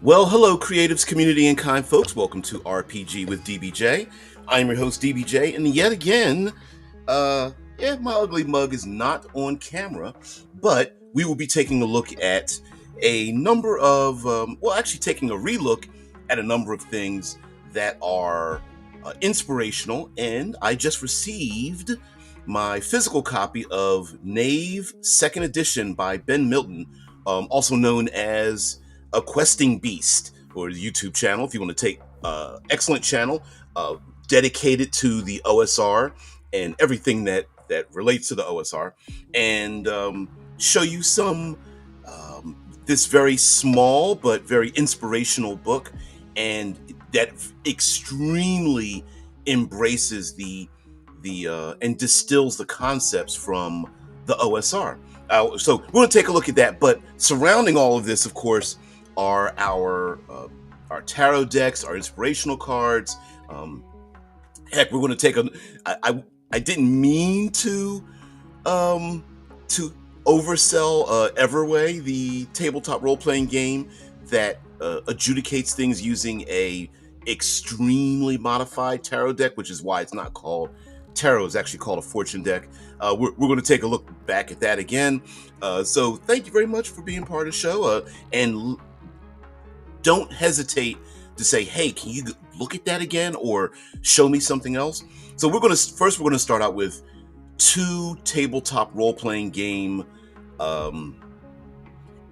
Well, hello, creatives, community, and kind folks. Welcome to RPG with DBJ. I'm your host, DBJ, and yet again, uh, my ugly mug is not on camera, but we will be taking a look at a number of, actually taking a relook at a number of things that are inspirational. And I just received my physical copy of Knave Second Edition by Ben Milton, also known as A Questing Beast, or the YouTube channel, if you want to take excellent channel dedicated to the OSR and everything that relates to the OSR, and show you some this very small but very inspirational book, and that extremely embraces the and distills the concepts from the OSR. So we're going to take a look at that. But surrounding all of this, of course, are our tarot decks, our inspirational cards. Um, Heck, we're going to take a. I didn't mean um, to oversell Everway, the tabletop role playing game that adjudicates things using a extremely modified tarot deck, which is why it's not called tarot. It's actually called a fortune deck. We're going to take a look back at that again. So thank you very much for being part of the show. And don't hesitate to say, hey, can you look at that again or show me something else? So we're going to start out with two tabletop role-playing game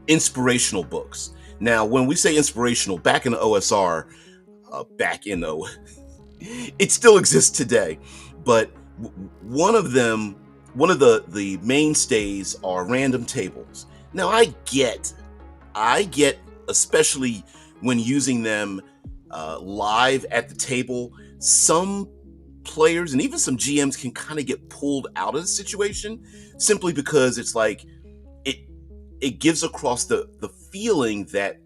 inspirational books. Now, when we say inspirational, back in the OSR, it still exists today, but one of them, one of the mainstays are random tables. Now, I get, especially when using them live at the table, some players and even some GMs can kind of get pulled out of the situation simply because it's like it it gives across the feeling that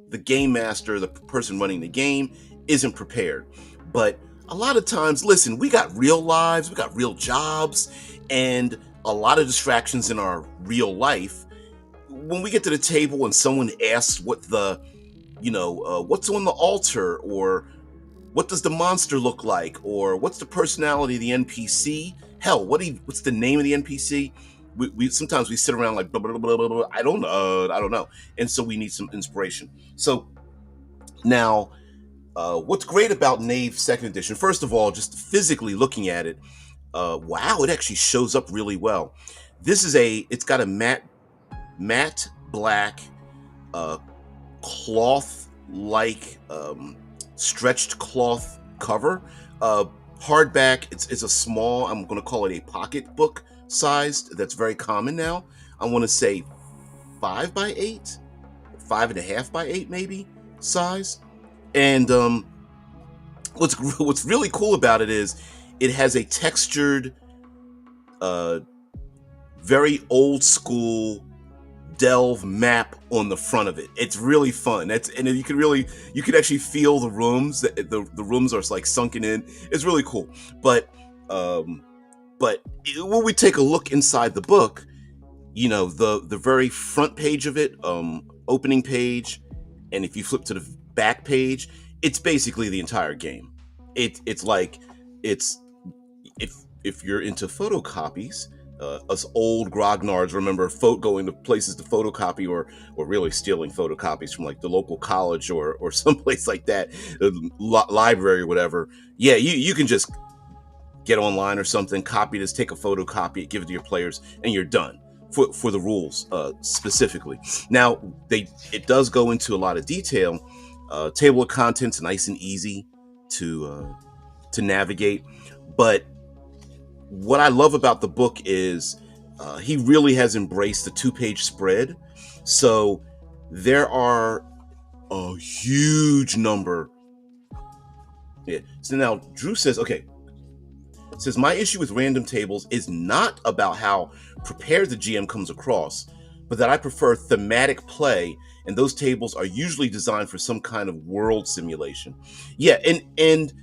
the game master, the person running the game, isn't prepared. But a lot of times, listen, we got real lives, we got real jobs, and a lot of distractions in our real life. When we get to the table and someone asks what what's on the altar, or what does the monster look like, or what's the personality of the NPC? Hell, what's the name of the NPC? We sometimes we sit around like blah, blah, blah, blah, blah, I don't know, and so we need some inspiration. So now, what's great about Knave Second Edition? First of all, just physically looking at it, wow, it actually shows up really well. It's got a matte black uh, cloth like stretched cloth cover, hardback. It's a small, I'm going to call it a pocketbook sized, that's very common now. I want to say 5 by 8, 5.5 by 8 maybe size. And what's really cool about it is it has a textured, uh very old school delve map on the front of it. It's really fun. And you can actually feel the rooms. The rooms are like sunken in. It's really cool. But um, when we take a look inside the book, the very front page of it, opening page, and if you flip to the back page, it's basically the entire game. It's like it's if you're into photocopies, us old grognards remember going to places to photocopy, or really stealing photocopies from like the local college or someplace like that, library or whatever. Yeah, you can just get online or something, copy this, take a photocopy it, give it to your players, and you're done for the rules specifically. Now, it does go into a lot of detail. Table of contents, nice and easy to navigate. But what I love about the book is he really has embraced the 2-page spread. So there are a huge number. Yeah. So now Drew says, okay, says my issue with random tables is not about how prepared the GM comes across, but that I prefer thematic play, and those tables are usually designed for some kind of world simulation. Yeah, and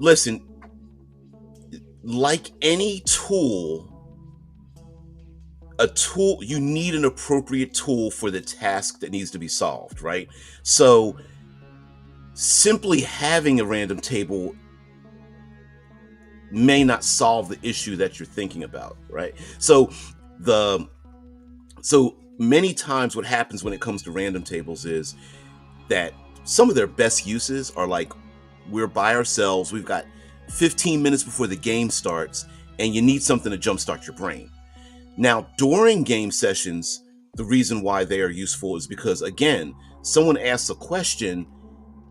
listen, like any tool, a tool, you need an appropriate tool for the task that needs to be solved, right? So simply having a random table may not solve the issue that you're thinking about, right? The so many times what happens when it comes to random tables is that some of their best uses are like, we're by ourselves, we've got 15 minutes before the game starts, and you need something to jumpstart your brain. Now, during game sessions, the reason why they are useful is because, again, someone asks a question,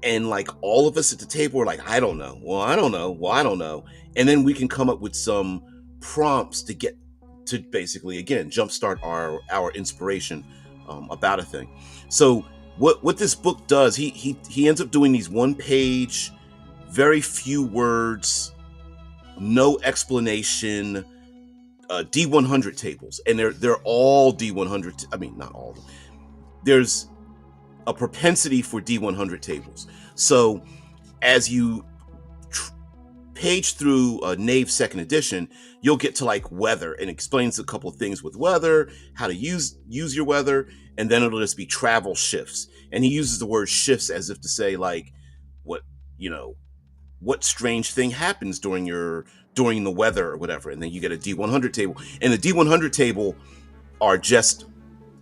and like all of us at the table are like, I don't know. Well, I don't know. Well, I don't know. And then we can come up with some prompts to get to basically, again, jumpstart our inspiration about a thing. So what this book does, he ends up doing these 1 page, very few words, no explanation, D100 tables, and they're all D100. I mean, not all of them. There's a propensity for D100 tables. So as you page through Knave second edition, you'll get to like weather, and explains a couple of things with weather, how to use your weather, and then it'll just be travel shifts. And he uses the word shifts as if to say like, what you know, what strange thing happens during the weather or whatever, and then you get a D100 table. And the D100 table are just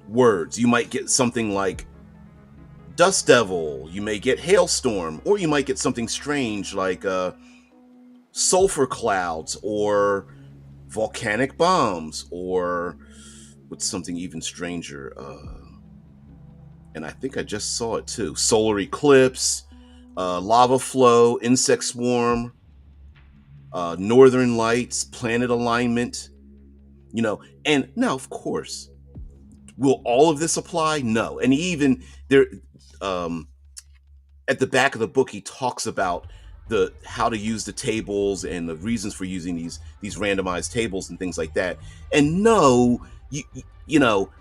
words. You might get something like Dust Devil, you may get Hailstorm, or you might get something strange like sulfur clouds or volcanic bombs, or what's something even stranger, and I think I just saw it too, solar eclipse, lava flow, insect swarm, northern lights, planet alignment, and now of course, will all of this apply? No. And he even there at the back of the book, he talks about the how to use the tables and the reasons for using these randomized tables and things like that. And no,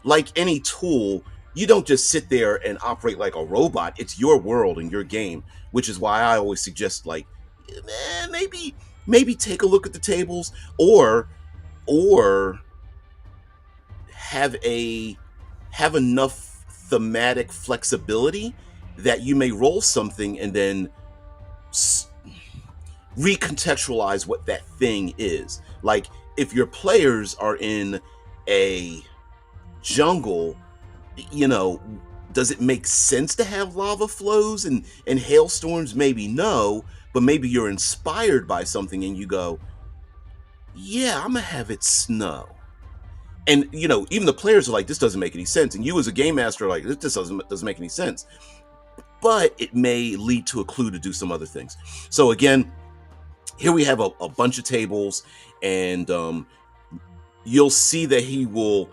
like any tool, you don't just sit there and operate like a robot. It's your world and your game, which is why I always suggest like, maybe take a look at the tables, or have enough thematic flexibility that you may roll something and then recontextualize what that thing is. Like if your players are in a jungle, does it make sense to have lava flows and hailstorms? Maybe no, but maybe you're inspired by something and you go, yeah, I'm gonna have it snow. And even the players are like, this doesn't make any sense, and you as a game master are like, this doesn't make any sense, but it may lead to a clue to do some other things. So again, here we have a bunch of tables, and you'll see that he will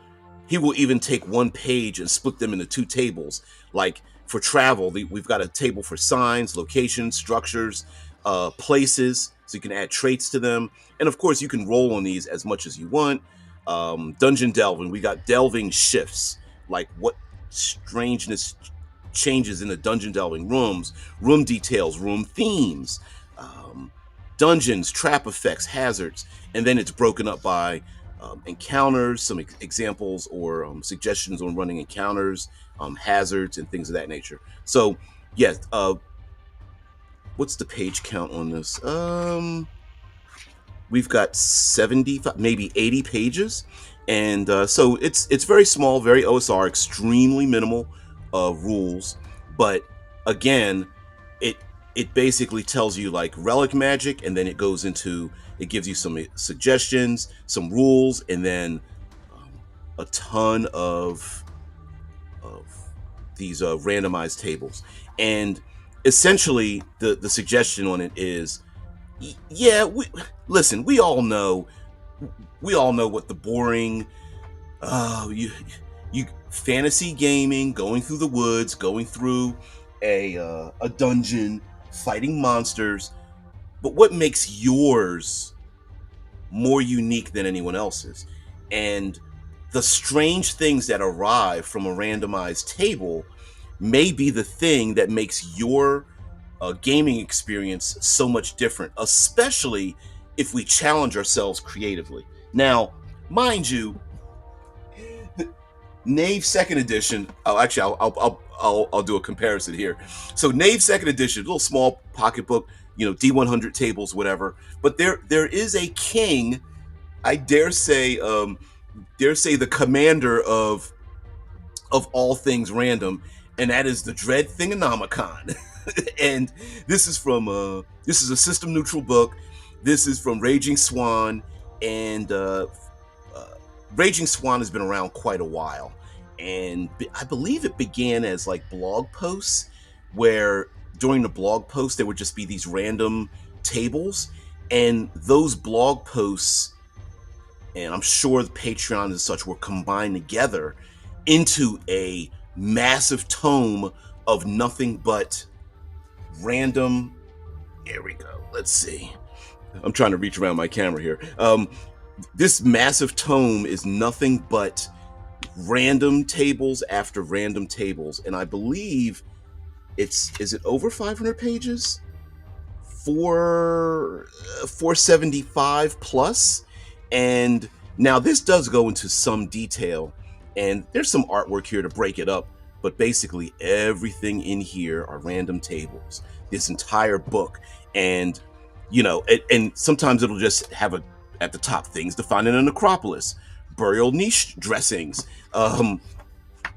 even take 1 page and split them into 2 tables. Like for travel, we've got a table for signs, locations, structures, places, so you can add traits to them. And of course, you can roll on these as much as you want. Dungeon delving, we got delving shifts, like what strangeness changes in the dungeon delving rooms, room details, room themes, dungeons, trap effects, hazards, and then it's broken up by encounters, some examples or suggestions on running encounters, hazards, and things of that nature. So, yes, what's the page count on this? We've got 75, maybe 80 pages, and so it's very small, very OSR, extremely minimal rules. But again, it basically tells you like relic magic, and then it gives you some suggestions, some rules, and then a ton of these randomized tables. And essentially, the suggestion on it is, yeah, we all know what the boring, you fantasy gaming, going through the woods, going through a dungeon, fighting monsters, but what makes yours more unique than anyone else's? And the strange things that arrive from a randomized table may be the thing that makes your gaming experience so much different, especially if we challenge ourselves creatively. Now, mind you, Knave Second Edition. Oh, actually, I'll do a comparison here. So Knave Second Edition, little small pocketbook, D100 tables, whatever. But there is a king. I dare say the commander of all things random, and that is the Dread Thingonomicon. And this is a system neutral book. This is from Raging Swan, and uh, Raging Swan has been around quite a while, and I believe it began as like blog posts, where during the blog posts there would just be these random tables, and those blog posts, and I'm sure the Patreon and such, were combined together into a massive tome of nothing but random. Here we go. Let's see. I'm trying to reach around my camera here. This massive tome is nothing but random tables after random tables, and I believe is it over 500 pages? 475 plus. And now this does go into some detail, and there's some artwork here to break it up, but basically everything in here are random tables, this entire book. And and sometimes it'll just have at the top, things to find in a necropolis, burial niche dressings.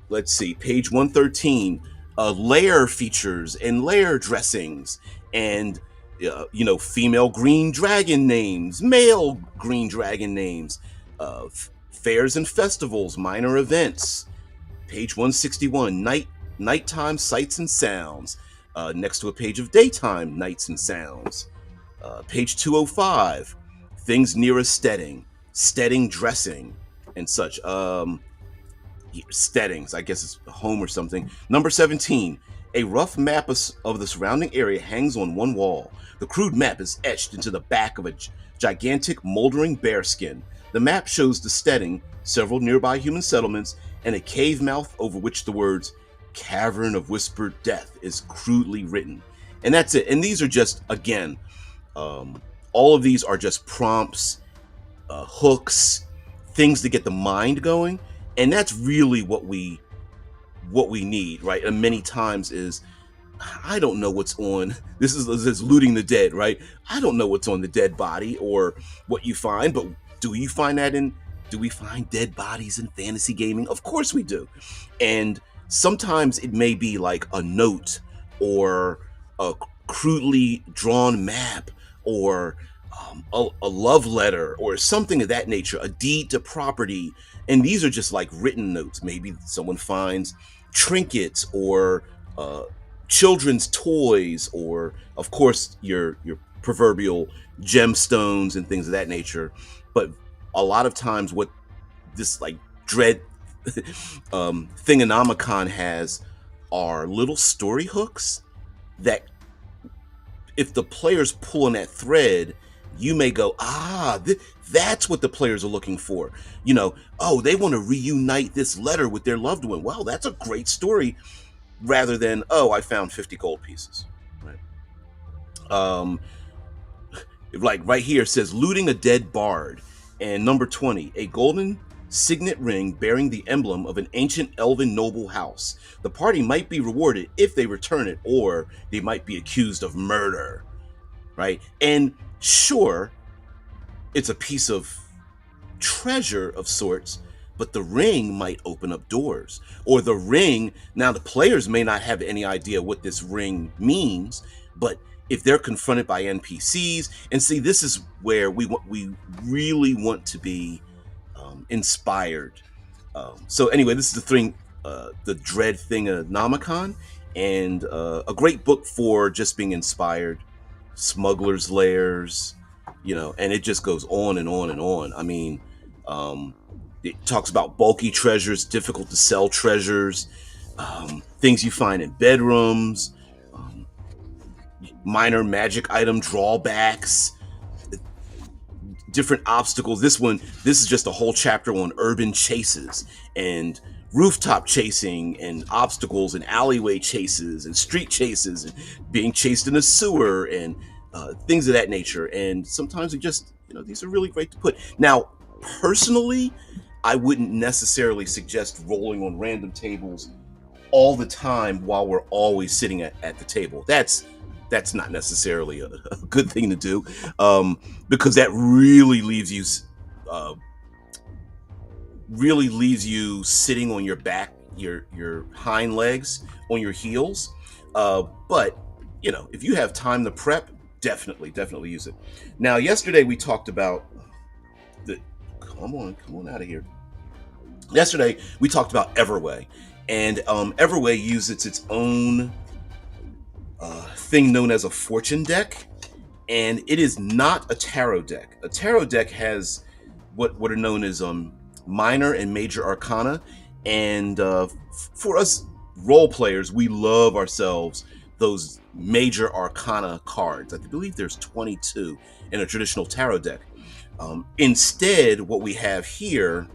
Let's see, page 113, lair features and lair dressings, and female green dragon names, male green dragon names, fairs and festivals, minor events. Page 161, nighttime sights and sounds, next to a page of daytime nights and sounds. Page 205, things near a steading dressing and such. Steadings, I guess it's a home or something. Number 17, a rough map of the surrounding area hangs on one wall. The crude map is etched into the back of a gigantic moldering bearskin. The map shows the steading, several nearby human settlements, and a cave mouth over which the words "Cavern of Whispered Death" is crudely written. And that's it. And these are just, again, all of these are just prompts, hooks, things to get the mind going. And that's really what we need, right? And many times is, I don't know what's on. This is looting the dead, right? I don't know what's on the dead body or what you find, but do we find dead bodies in fantasy gaming? Of course we do. And sometimes it may be like a note or a crudely drawn map or a love letter or something of that nature, a deed to property. And these are just like written notes. Maybe someone finds trinkets or children's toys, or of course your proverbial gemstones and things of that nature. But a lot of times what this like dread Thingonomicon has are little story hooks that, if the player's pulling that thread, you may go, that's what the players are looking for. Oh, they want to reunite this letter with their loved one. Wow, that's a great story. Rather than, oh, I found 50 gold pieces. Right? Like right here, it says looting a dead bard. And number 20, a golden signet ring bearing the emblem of an ancient elven noble house. The party might be rewarded if they return it, or they might be accused of murder. Right? And sure, it's a piece of treasure of sorts, but the ring might open up doors. Or the ring, now the players may not have any idea what this ring means, but if they're confronted by NPCs, and see, this is where we really want to be inspired. So anyway, this is the thing, the Dread Thingonomicon, and a great book for just being inspired. Smuggler's Lairs, and it just goes on and on and on. I mean, it talks about bulky treasures, difficult to sell treasures, things you find in bedrooms, minor magic item drawbacks, different obstacles. This is just a whole chapter on urban chases and rooftop chasing and obstacles and alleyway chases and street chases and being chased in a sewer and things of that nature. And sometimes we just, these are really great to put. Now, personally, I wouldn't necessarily suggest rolling on random tables all the time while we're always sitting at the table. That's not necessarily a good thing to do, because that uh, really leaves you sitting on your back, your hind legs on your heels. But if you have time to prep, definitely use it. Now, yesterday we talked about the. Come on out of here. Yesterday we talked about Everway, and Everway uses its own thing known as a fortune deck, and it is not a tarot deck. A tarot deck has what are known as minor and major arcana, and for us role players, we love ourselves those major arcana cards. I believe there's 22 in a traditional tarot deck. Instead, what we have here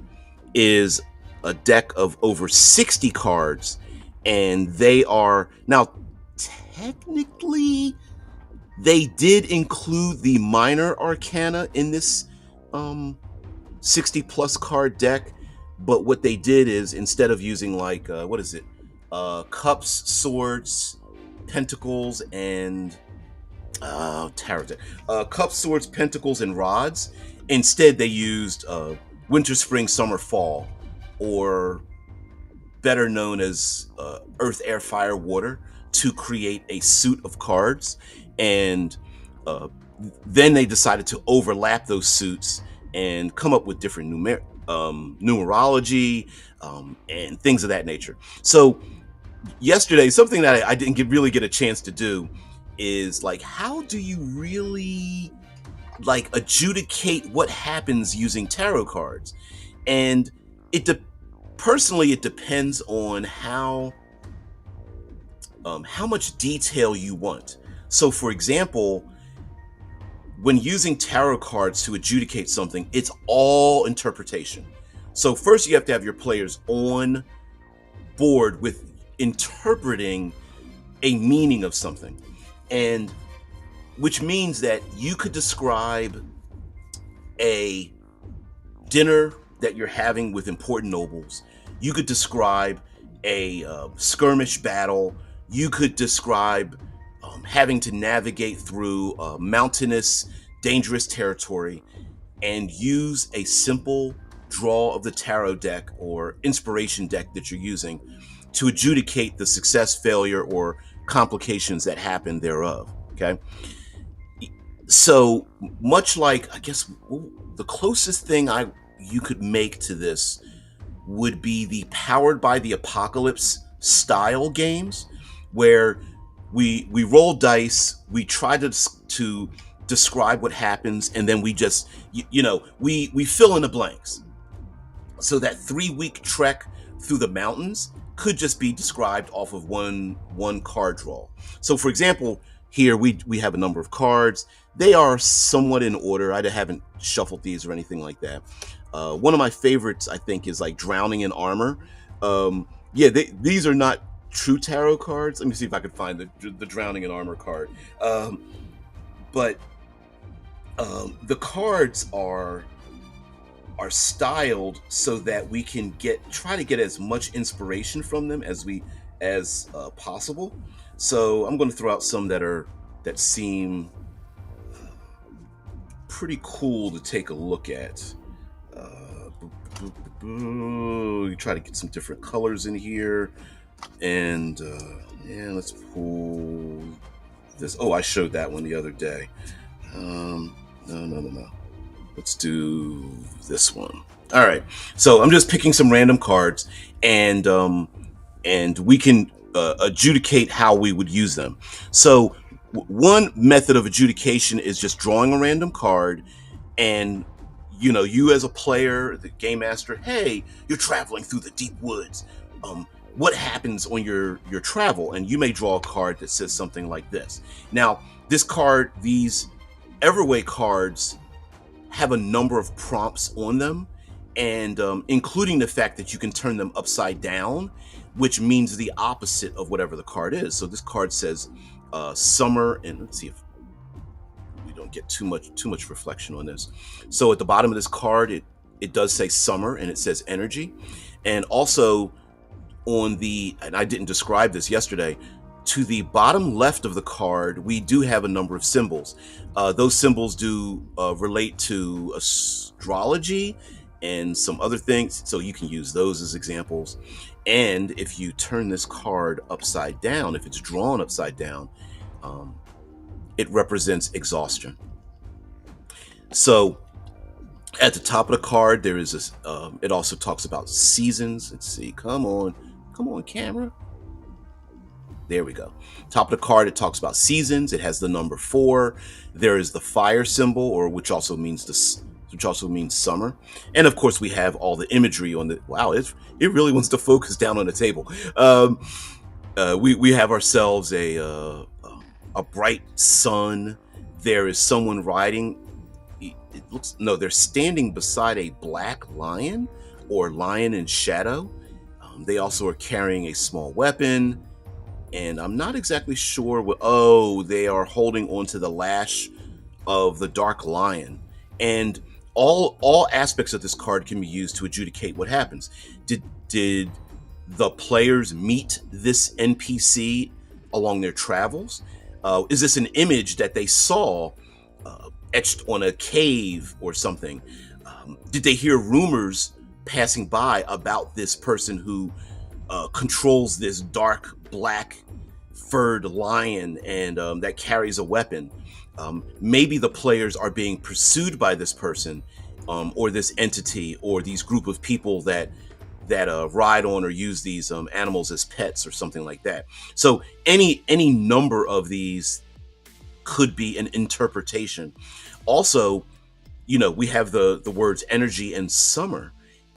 is a deck of over 60 cards, and they are now technically they did include the minor arcana in this 60 plus card deck, but what they did is, instead of using like what is it, cups, swords, pentacles, and tarot deck, cups, swords, pentacles, and rods, instead they used winter, spring, summer, fall, or better known as earth, air, fire, water, to create a suit of cards. And then they decided to overlap those suits and come up with different numerology and things of that nature. So yesterday, something that I didn't really get a chance to do is, like, how do you really like adjudicate what happens using tarot cards? And personally, it depends on how much detail you want. So, for example, when using tarot cards to adjudicate something, it's all interpretation. So first, you have to have your players on board with interpreting a meaning of something, and which means that you could describe a dinner that you're having with important nobles. You could describe a skirmish battle. You could describe having to navigate through mountainous, dangerous territory, and use a simple draw of the tarot deck or inspiration deck that you're using to adjudicate the success, failure, or complications that happen thereof. Okay? So much like, I guess, the closest thing you could make to this would be the Powered by the Apocalypse style games, where we roll dice, we try to describe what happens, and then we just we fill in the blanks. So that 3-week trek through the mountains could just be described off of one card draw. So, for example, here we have a number of cards. They are somewhat in order. I haven't shuffled these or anything like that. One of my favorites, I think, is like Drowning in Armor. These are not true tarot cards. Let me see if I can find the Drowning in Armor card. But the cards are styled so that we can try to get as much inspiration from them as possible. So I'm going to throw out some that seem pretty cool to take a look at. You try to get some different colors in here, and let's pull this. Oh, I showed that one the other day. No. Let's do this one. All right. So I'm just picking some random cards, and we can adjudicate how we would use them. So one method of adjudication is just drawing a random card, and you as a player, the game master, hey, you're traveling through the deep woods. What happens on your travel? And you may draw a card that says something like this. Now, these Everway cards have a number of prompts on them, and including the fact that you can turn them upside down, which means the opposite of whatever the card is. So this card says summer, and let's see if we don't get too much reflection on this. So at the bottom of this card, it does say summer and it says energy. And also and I didn't describe this yesterday, to the bottom left of the card, we do have a number of symbols. Those symbols do relate to astrology and some other things, so you can use those as examples. And if you turn this card upside down, if it's drawn upside down, it represents exhaustion. So at the top of the card, there is this. It also talks about seasons. Let's see. Come on, camera. There we go. Top of the card, it talks about seasons. It has the number 4. There is the fire symbol, or which also means summer. And of course, we have all the imagery on the. Wow, it really wants to focus down on the table. We have ourselves a bright sun. There is someone riding. They're standing beside a black lion or lion in shadow. They also are carrying a small weapon. And I'm not exactly sure what. Oh, they are holding onto the lash of the dark lion. And all aspects of this card can be used to adjudicate what happens. Did the players meet this NPC along their travels? Is this an image that they saw etched on a cave or something? Did they hear rumors passing by about this person who controls this dark black furred lion and that carries a weapon? Maybe the players are being pursued by this person or this entity or these group of people that ride on or use these animals as pets or something like that. So any number of these could be an interpretation. Also, we have the words energy and summer,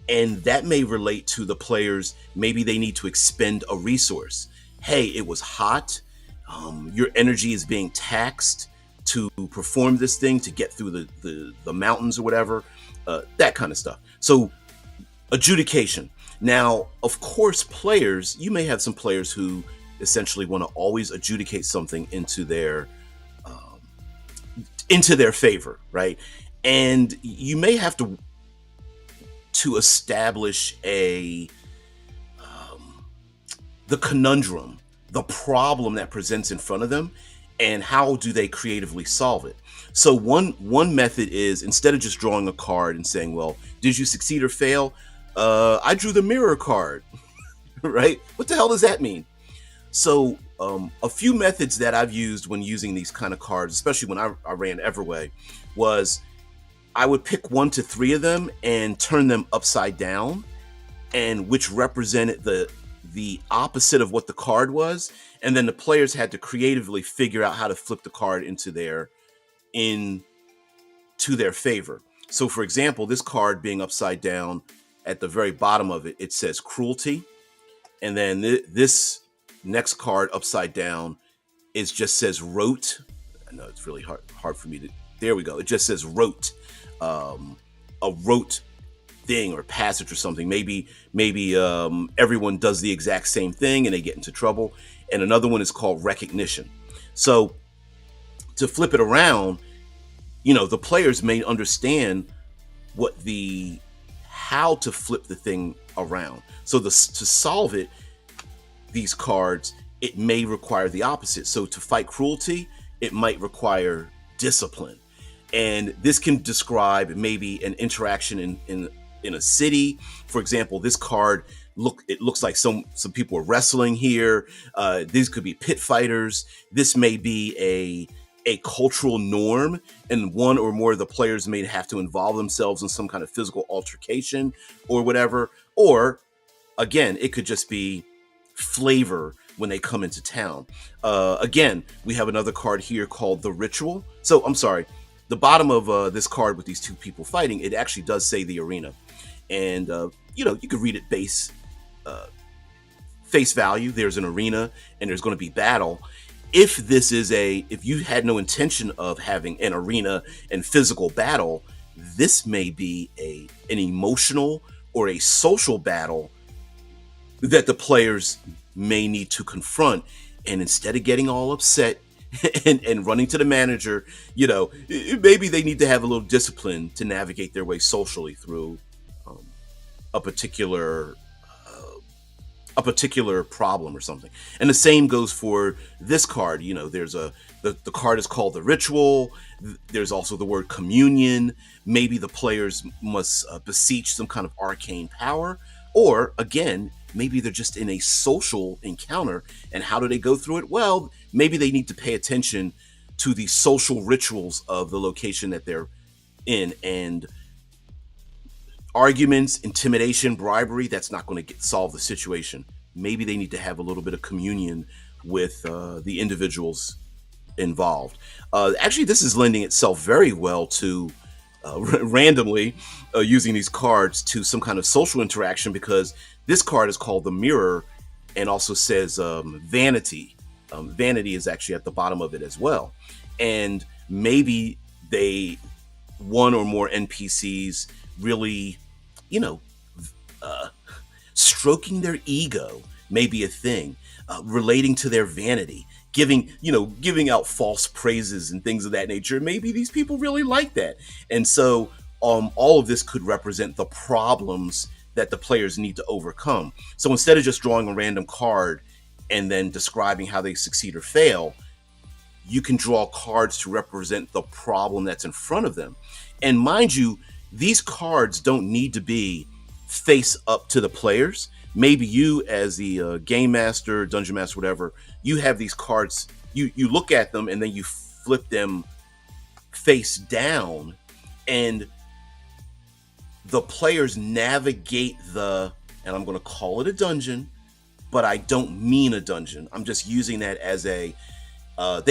and that may relate to the players. Maybe they need to expend a resource. Hey, it was hot. Your energy is being taxed to perform this thing, to get through the mountains or whatever, that kind of stuff. So adjudication. Now, of course, players, you may have some players who essentially want to always adjudicate something into their favor, right? And you may have to establish the conundrum, the problem that presents in front of them, and how do they creatively solve it. So one method is, instead of just drawing a card and saying, well, did you succeed or fail? I drew the mirror card, right? What the hell does that mean? So a few methods that I've used when using these kind of cards, especially when I ran Everway, was I would pick 1 to 3 of them and turn them upside down, and which represented the opposite of what the card was, and then the players had to creatively figure out how to flip the card into their favor. So for example, this card being upside down, at the very bottom of it, it says cruelty, and then this next card upside down just says rote. I know it's really hard for me to. There we go. It just says rote, a rote thing or passage or something. Maybe everyone does the exact same thing and they get into trouble. And another one is called recognition. So to flip it around, the players may understand how to flip the thing around. So to solve it, these cards, it may require the opposite. So to fight cruelty, it might require discipline. And this can describe maybe an interaction in a city. For example, this card, it looks like some people are wrestling here. These could be pit fighters. This may be a cultural norm, and one or more of the players may have to involve themselves in some kind of physical altercation or whatever. Or again, it could just be flavor when they come into town. Again, we have another card here called the ritual. So I'm sorry, the bottom of this card with these 2 people fighting, it actually does say the arena. And you could read it face value. There's an arena and there's going to be battle. If you had no intention of having an arena and physical battle, this may be an emotional or a social battle that the players may need to confront. And instead of getting all upset and running to the manager, maybe they need to have a little discipline to navigate their way socially through a particular a particular problem or something. And the same goes for this card. There's the card is called the ritual. There's also the word communion. Maybe the players must beseech some kind of arcane power, or again, maybe they're just in a social encounter. And how do they go through it? Well, maybe they need to pay attention to the social rituals of the location that they're in, and arguments, intimidation, bribery, that's not going to solve the situation. Maybe they need to have a little bit of communion with the individuals involved. Actually, this is lending itself very well to randomly using these cards to some kind of social interaction, because this card is called the mirror and also says vanity. Vanity is actually at the bottom of it as well. And maybe one or more NPCs really, you know, uh, stroking their ego may be a thing, relating to their vanity, giving out false praises and things of that nature. Maybe these people really like that. And so all of this could represent the problems that the players need to overcome. So instead of just drawing a random card and then describing how they succeed or fail, you can draw cards to represent the problem that's in front of them. And mind you, these cards don't need to be face up to the players. Maybe you, as the game master, dungeon master, whatever, you have these cards. You look at them and then you flip them face down, and the players navigate and I'm going to call it a dungeon, but I don't mean a dungeon. I'm just using that as they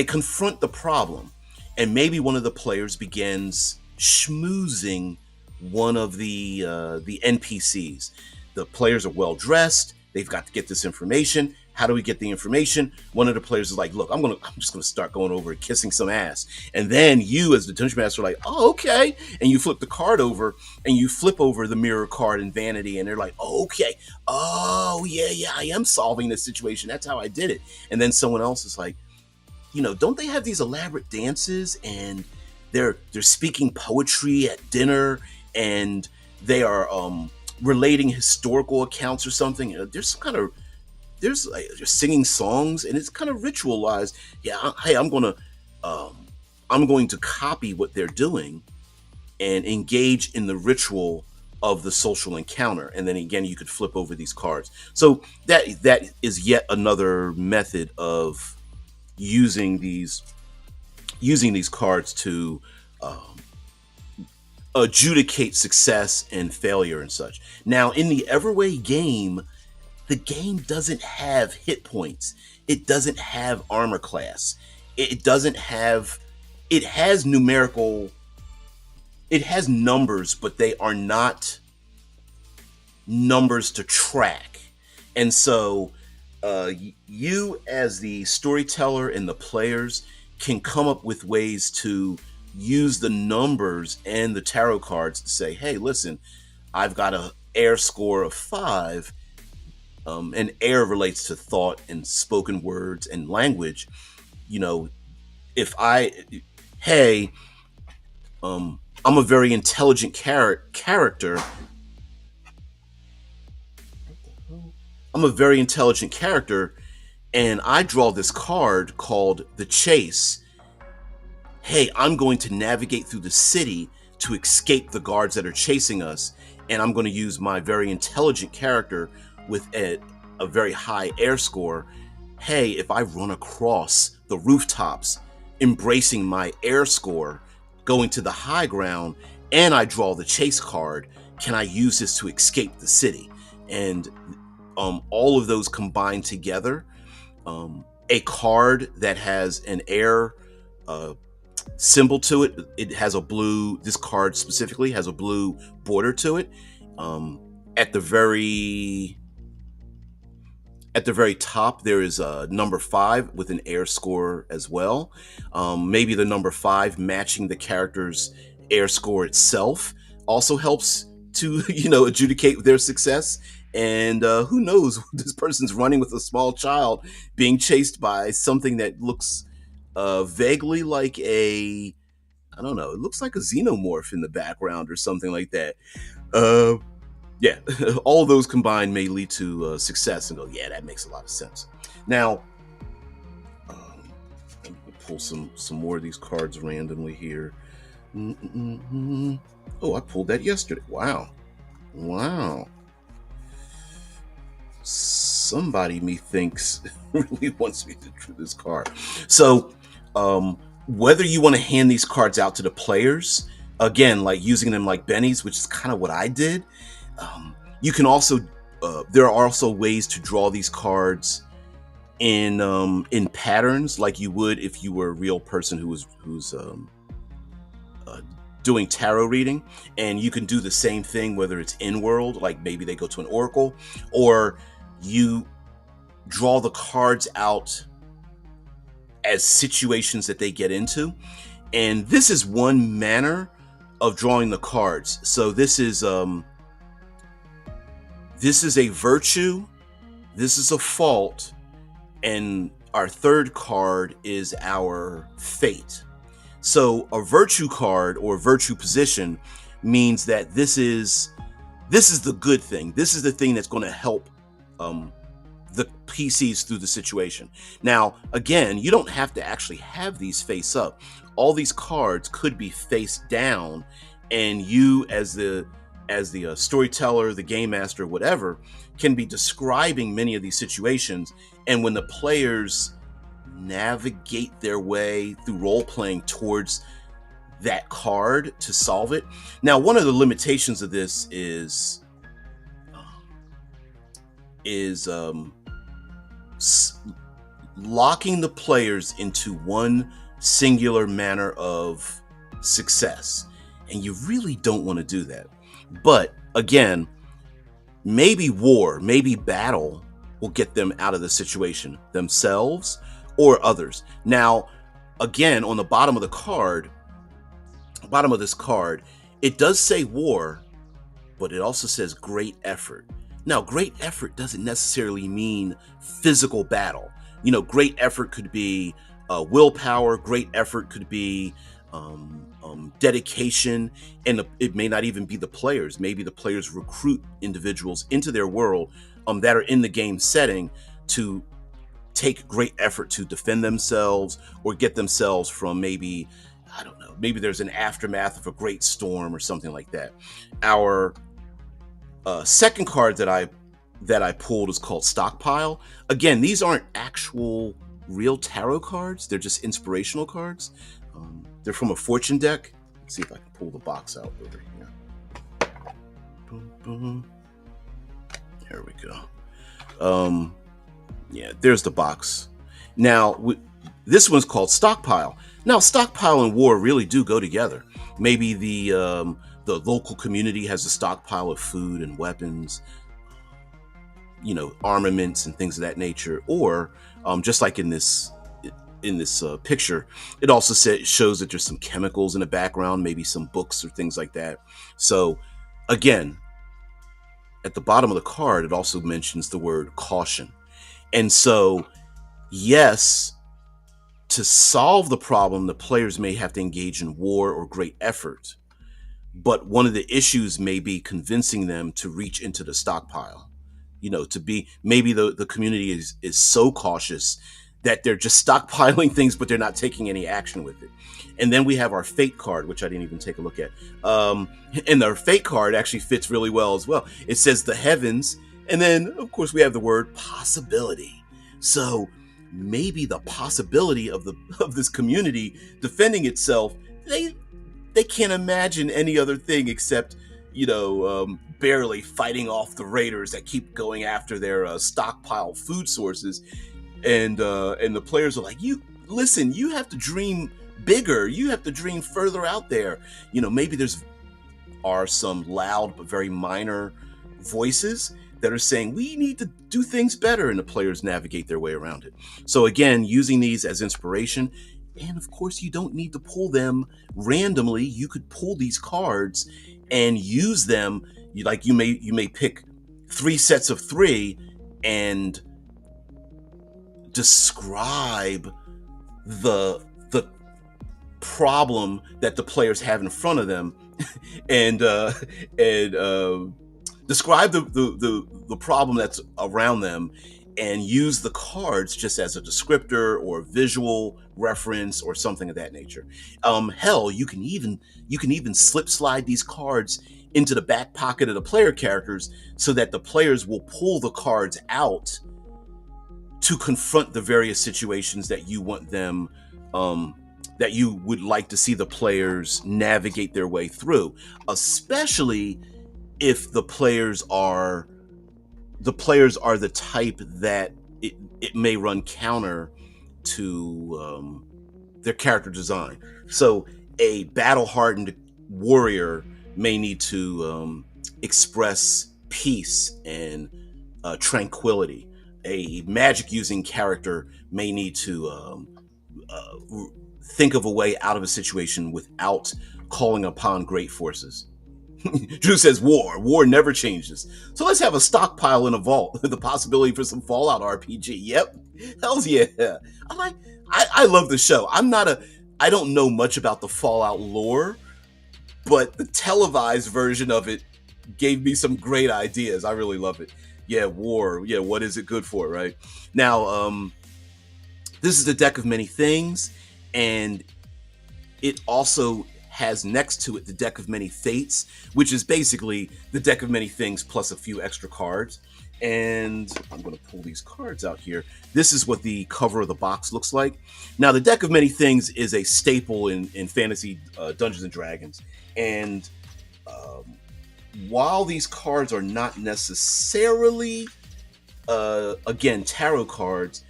confront the problem, and maybe one of the players begins schmoozing one of the NPCs. The players are well dressed. They've got to get this information. How do we get the information? One of the players is like, "Look, I'm just gonna start going over and kissing some ass." And then you, as the dungeon master, are like, "Oh, okay." And you flip the card over, and you flip over the mirror card in vanity, and they're like, "Oh, okay. Oh, yeah, I am solving this situation. That's how I did it." And then someone else is like, don't they have these elaborate dances, and they're speaking poetry at dinner, and they are relating historical accounts or something? There's some kind of they're singing songs, and it's kind of ritualized. Yeah, hey, I'm going to copy what they're doing and engage in the ritual of the social encounter. And then again, you could flip over these cards. So that is yet another method of using these cards to um, adjudicate success and failure and such. Now, in the Everway game, the game doesn't have hit points. It doesn't have armor class. It doesn't have. It has numerical. It has numbers, but they are not numbers to track. And so you, as the storyteller and the players, can come up with ways to use the numbers and the tarot cards to say, hey, listen, I've got a air score of 5. And air relates to thought and spoken words and language. You know, if hey, I'm a very intelligent character. I'm a very intelligent character, and I draw this card called the Chase. Hey, I'm going to navigate through the city to escape the guards that are chasing us, and I'm going to use my very intelligent character with a very high air score. Hey, if I run across the rooftops, embracing my air score, going to the high ground, and I draw the chase card, can I use this to escape the city? And all of those combined together, a card that has an air uh, symbol to it. It has a blue. This card specifically has a blue border to it. Um, at the very top, there is a number 5 with an air score as well. Maybe the number 5 matching the character's air score itself also helps to adjudicate their success. And who knows, this person's running with a small child being chased by something that looks vaguely like I don't know, it looks like a xenomorph in the background or something like that. Yeah, all of those combined may lead to success. And go, yeah, that makes a lot of sense. Now, let me pull some more of these cards randomly here. Mm-mm-mm. Oh, I pulled that yesterday. Wow. Wow. Somebody methinks really wants me to draw this card. So, whether you want to hand these cards out to the players, again, like using them like bennies, which is kind of what I did, you can also, there are also ways to draw these cards in patterns, like you would if you were a real person who's uh, doing tarot reading. And you can do the same thing, whether it's in world, like maybe they go to an oracle, or you draw the cards out as situations that they get into. And this is one manner of drawing the cards. So this is a virtue, this is a fault, and our third card is our fate. So a virtue card or virtue position means that this is the good thing. This is the thing that's going to help the PCs through the situation. Now, again, you don't have to actually have these face up. All these cards could be face down, and you as the storyteller, the game master, whatever, can be describing many of these situations. And when the players navigate their way through role playing towards that card to solve it. Now, one of the limitations of this is locking the players into one singular manner of success, and you really don't want to do that. But again, maybe war, maybe battle will get them out of the situation, themselves or others. Now, again, on the bottom of this card, it does say war, but it also says great effort. Now, great effort doesn't necessarily mean physical battle. Great effort could be willpower. Great effort could be dedication, and it may not even be the players. Maybe the players recruit individuals into their world that are in the game setting to take great effort to defend themselves or get themselves from maybe, I don't know, maybe there's an aftermath of a great storm or something like that. Our second card that I pulled is called Stockpile. Again, these aren't actual real tarot cards. They're just inspirational cards. They're from a fortune deck. Let's see if I can pull the box out over here. Boom, boom. There we go. Yeah, there's the box. Now, this one's called Stockpile. Now, stockpile and war really do go together. Maybe the local community has a stockpile of food and weapons, armaments and things of that nature. Or just like in this picture, it also shows that there's some chemicals in the background, maybe some books or things like that. So again, at the bottom of the card, it also mentions the word caution. And so, yes, to solve the problem, the players may have to engage in war or great effort. But one of the issues may be convincing them to reach into the stockpile. To be, maybe the community is so cautious that they're just stockpiling things, but they're not taking any action with it. And then we have our fate card, which I didn't even take a look at. And our fate card actually fits really well as well. It says the heavens, and then of course we have the word possibility. So maybe the possibility of this community defending itself, they can't imagine any other thing except barely fighting off the raiders that keep going after their stockpile food sources. And the players are like, you have to dream bigger. You have to dream further out there. Maybe are some loud but very minor voices that are saying we need to do things better, and the players navigate their way around it. So again, using these as inspiration. And of course, you don't need to pull them randomly. You could pull these cards and use them. You may pick 3 sets of 3 and describe the problem that the players have in front of them, and describe the problem that's around them, and use the cards just as a descriptor or visual reference or something of that nature. Hell, you can even slip slide these cards into the back pocket of the player characters so that the players will pull the cards out to confront the various situations that you want them that you would like to see the players navigate their way through, especially if the players are the type that it may run counter to their character design. So a battle-hardened warrior may need to express peace and tranquility. A magic-using character may need to think of a way out of a situation without calling upon great forces. Drew says war never changes. So let's have a stockpile in a vault. The possibility for some Fallout RPG. Yep. Hells yeah. I love the show. I don't know much about the Fallout lore, but the televised version of it gave me some great ideas. I really love it. Yeah, war. Yeah, what is it good for, right? Now, this is the deck of many things, and it also has next to it the deck of many fates, which is basically the deck of many things plus a few extra cards. And I'm going to pull these cards out here. This is what the cover of the box looks like. Now, the deck of many things is a staple in fantasy Dungeons and Dragons. And while these cards are not necessarily, again, tarot cards,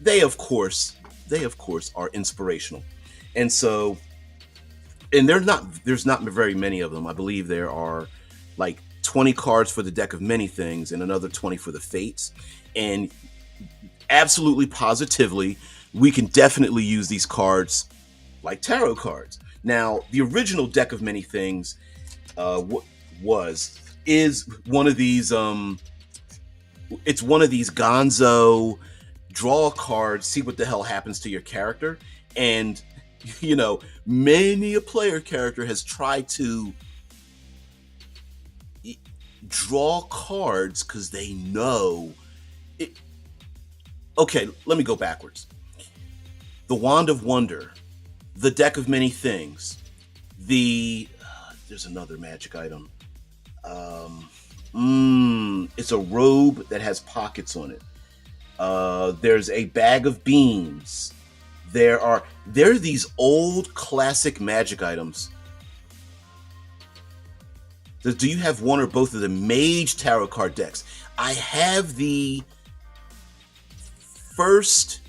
they of course are inspirational. And so, and there's not very many of them. I believe there are like 20 cards for the deck of many things and another 20 for the fates. And absolutely positively, we can definitely use these cards like tarot cards. Now, the original deck of many things is one of these it's one of these gonzo draw cards, see what the hell happens to your character. And many a player character has tried to draw cards because they know it. Okay, let me go backwards. The Wand of Wonder, the Deck of Many Things, there's another magic item. It's a robe that has pockets on it. There's a bag of beans. There are these old classic magic items. Do you have one or both of the Mage tarot card decks? I have the first.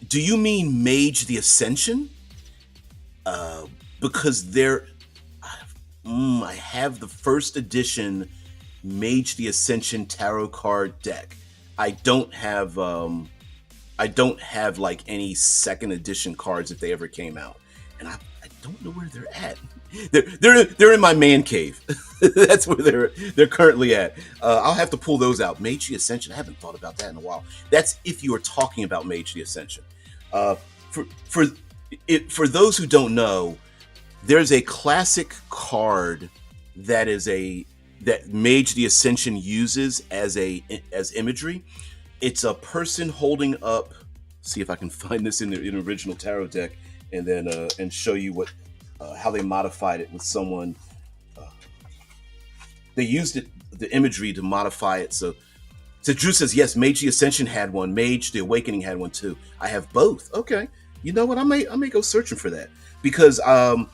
Do you mean Mage the Ascension? Because I have the first edition Mage the Ascension tarot card deck. I don't have like any second edition cards if they ever came out, and I don't know where they're at. They're in my man cave. That's where they're currently at. I'll have to pull those out. Mage the Ascension. I haven't thought about that in a while. That's if you are talking about Mage the Ascension. For those who don't know, there's a classic card that Mage the Ascension uses as imagery. It's a person holding up. See if I can find this in the original tarot deck, and then and show you how they modified it with someone. They used the imagery to modify it. So Drew says yes. Mage the Ascension had one. Mage the Awakening had one too. I have both. Okay, you know what? I may go searching for that because the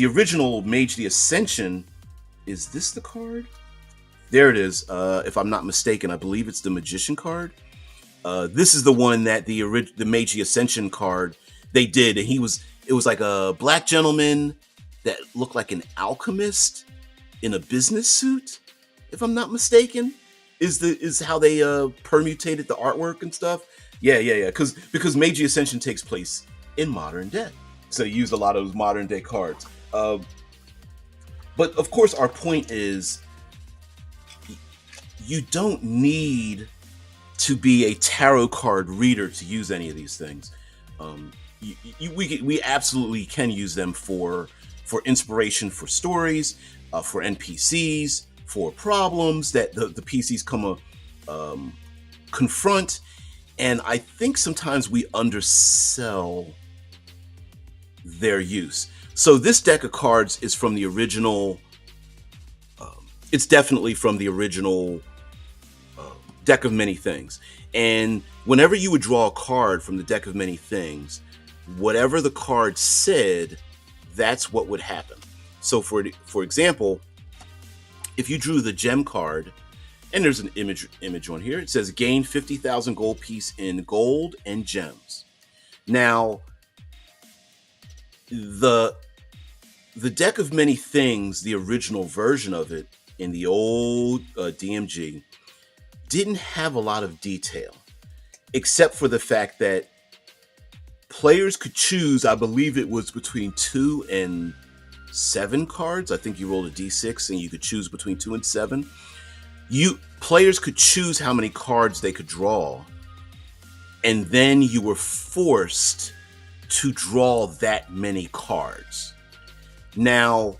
original Mage the Ascension. Is this the card? There it is. If I'm not mistaken, I believe it's the Magician card. This is the one that the Mage the Ascension card they did, and it was like a black gentleman that looked like an alchemist in a business suit. If I'm not mistaken, is how they permutated the artwork and stuff. Yeah. Because Mage the Ascension takes place in modern day, so they used a lot of those modern day cards. But of course, our point is, you don't need to be a tarot card reader to use any of these things. We absolutely can use them for for inspiration for stories, for NPCs, for problems that the PCs come confront. And I think sometimes we undersell their use. So this deck of cards is from the original. It's definitely from the original deck of many things. And whenever you would draw a card from the deck of many things, whatever the card said, that's what would happen. So for example, if you drew the gem card, and there's an image on here, it says gain 50,000 gold piece in gold and gems. Now, the deck of many things, the original version of it in the old DMG, didn't have a lot of detail, except for the fact that players could choose, I believe it was between 2 and 7 cards. I think you rolled a d6 and you could choose between 2 and 7. Players could choose how many cards they could draw, and then you were forced to draw that many cards. Now,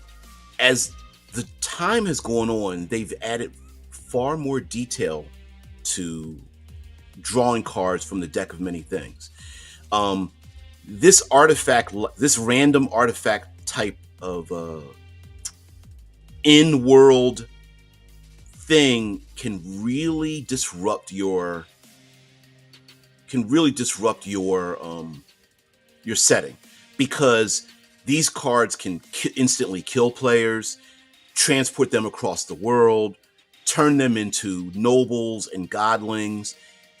as the time has gone on, they've added far more detail to drawing cards from the deck of many things. This random artifact type of in-world thing can really disrupt your setting, because these cards can instantly kill players, transport them across the world, turn them into nobles and godlings,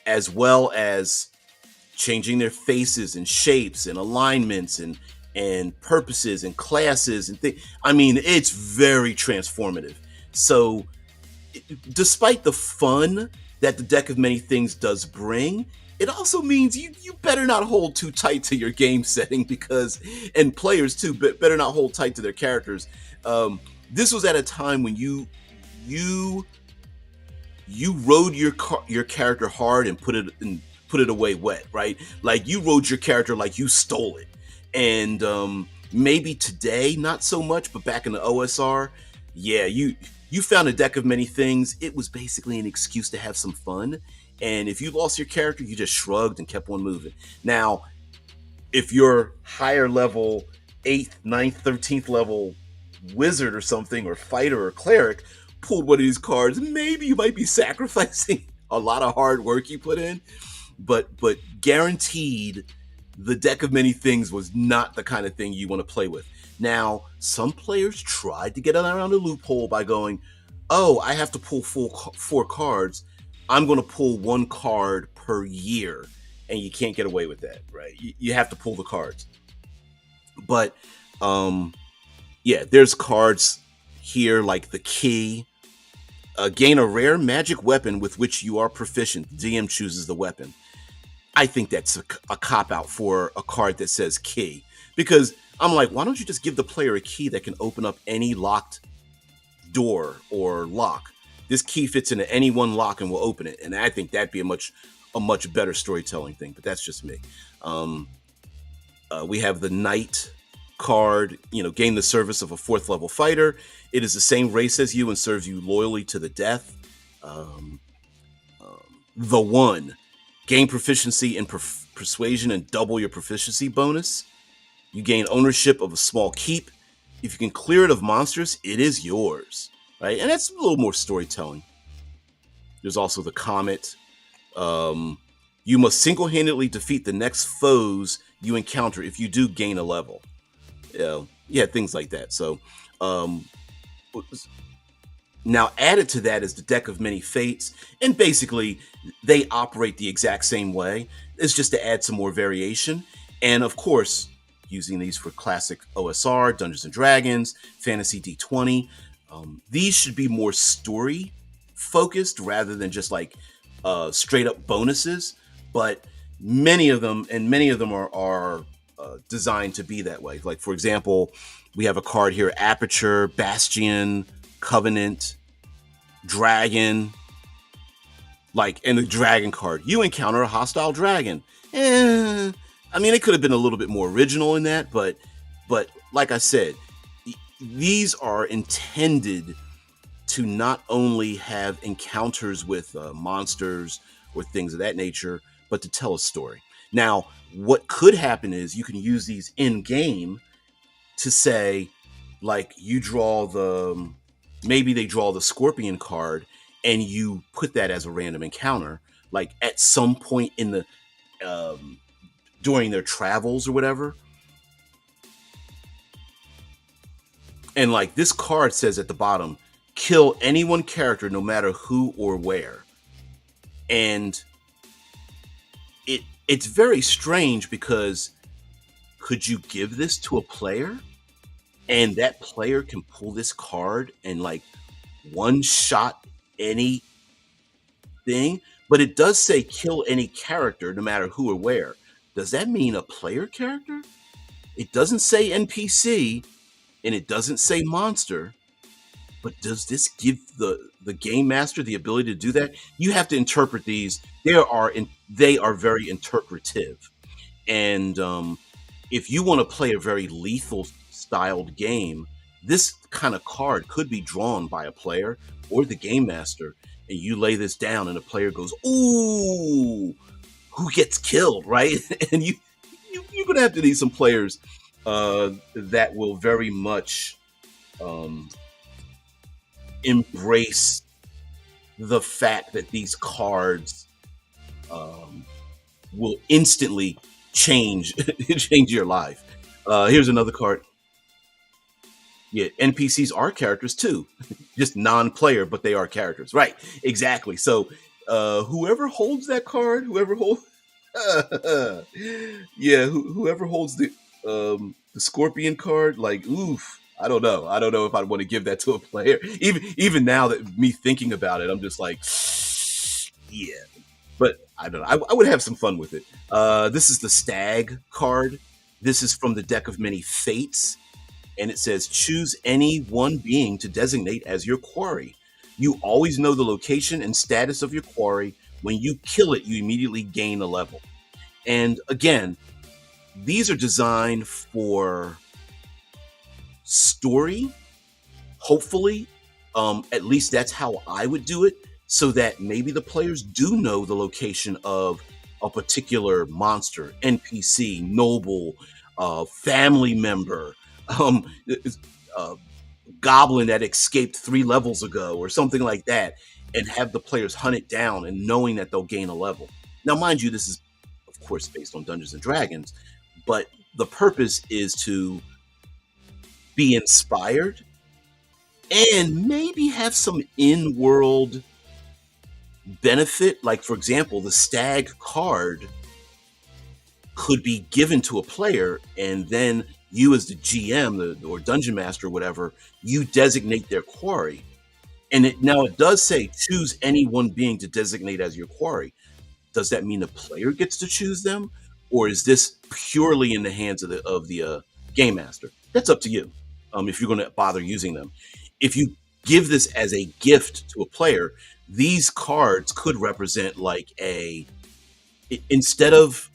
as well as changing their faces and shapes and alignments and purposes and classes and things. I mean, it's very transformative. So despite the fun that the deck of many things does bring, it also means you better not hold too tight to your game setting, and players too, better not hold tight to their characters. This was at a time when you rode your character hard and put it away wet, right? Like, you rode your character like you stole it. And maybe today not so much, but back in the OSR, yeah, you found a deck of many things. It was basically an excuse to have some fun. And if you lost your character, you just shrugged and kept on moving. Now, if you're higher level, 8th, 9th, 13th level wizard or something, or fighter or cleric, pulled one of these cards, maybe you might be sacrificing a lot of hard work you put in. But guaranteed, the deck of many things was not the kind of thing you want to play with. Now, some players tried to get around a loophole by going, oh, I have to pull 4 cards. I'm going to pull 1 card per year. And you can't get away with that, right? You have to pull the cards. But, yeah, there's cards here like the key. Gain a rare magic weapon with which you are proficient. The DM chooses the weapon. I think that's a cop-out for a card that says key. Because I'm like, why don't you just give the player a key that can open up any locked door or lock? This key fits into any one lock and will open it. And I think that'd be a much better storytelling thing. But that's just me. We have the Knight card, gain the service of a 4th level fighter. It is the same race as you and serves you loyally to the death. The One, gain proficiency in persuasion and double your proficiency bonus. You gain ownership of a small keep. If you can clear it of monsters, it is yours, right? And that's a little more storytelling. There's also the Comet. You must single-handedly defeat the next foes you encounter. If you do, gain a level. Yeah, things like that. So, now added to that is the deck of many fates, and basically they operate the exact same way. It's just to add some more variation, and of course, using these for classic OSR, Dungeons and Dragons, Fantasy D20. These should be more story focused rather than just like straight up bonuses. But many of them are designed to be that way. Like, for example, we have a card here: Aperture, Bastion, Covenant, Dragon. Like, in the Dragon card, you encounter a hostile dragon. I mean, it could have been a little bit more original in that, but like I said, these are intended to not only have encounters with monsters or things of that nature, but to tell a story. Now, what could happen is you can use these in game to say, like, you draw the maybe they draw the scorpion card and you put that as a random encounter, like at some point in the um, during their travels or whatever. And like this card says at the bottom, kill any one character no matter who or where. And it's very strange because could you give this to a player and that player can pull this card and like one shot anything? But it does say kill any character no matter who or where. Does that mean a player character? It doesn't say NPC and it doesn't say monster. But does this give the game master the ability to do that? You have to interpret these. They are very interpretive, and if you want to play a very lethal styled game, this kind of card could be drawn by a player or the game master, and you lay this down, and the player goes, "Ooh, who gets killed?" Right? And you're gonna have to need some players that will very much embrace the fact that these cards will instantly change change your life. Here's another card. Yeah, NPCs are characters too, just non-player, but they are characters, right? Exactly. So whoever holds that card, whoever holds, yeah, whoever holds the scorpion card, like, oof. I don't know. I don't know if I'd want to give that to a player. Even now that me thinking about it, I'm just like, yeah. But I don't know. I would have some fun with it. This is the stag card. This is from the deck of many fates, and it says choose any one being to designate as your quarry. You always know the location and status of your quarry. When you kill it, you immediately gain a level. And again, these are designed for story, hopefully. At least that's how I would do it, so that maybe the players do know the location of a particular monster, NPC, noble, family member, um, uh, goblin that escaped 3 levels ago or something like that, and have the players hunt it down and knowing that they'll gain a level. Now, mind you, this is of course based on Dungeons and Dragons, but the purpose is to be inspired and maybe have some in-world benefit. Like, for example, the stag card could be given to a player, and then you as the GM or dungeon master or whatever, you designate their quarry. And now it does say choose any one being to designate as your quarry. Does that mean the player gets to choose them, or is this purely in the hands of the game master? That's up to you. If you're going to bother using them, if you give this as a gift to a player, these cards could represent like instead of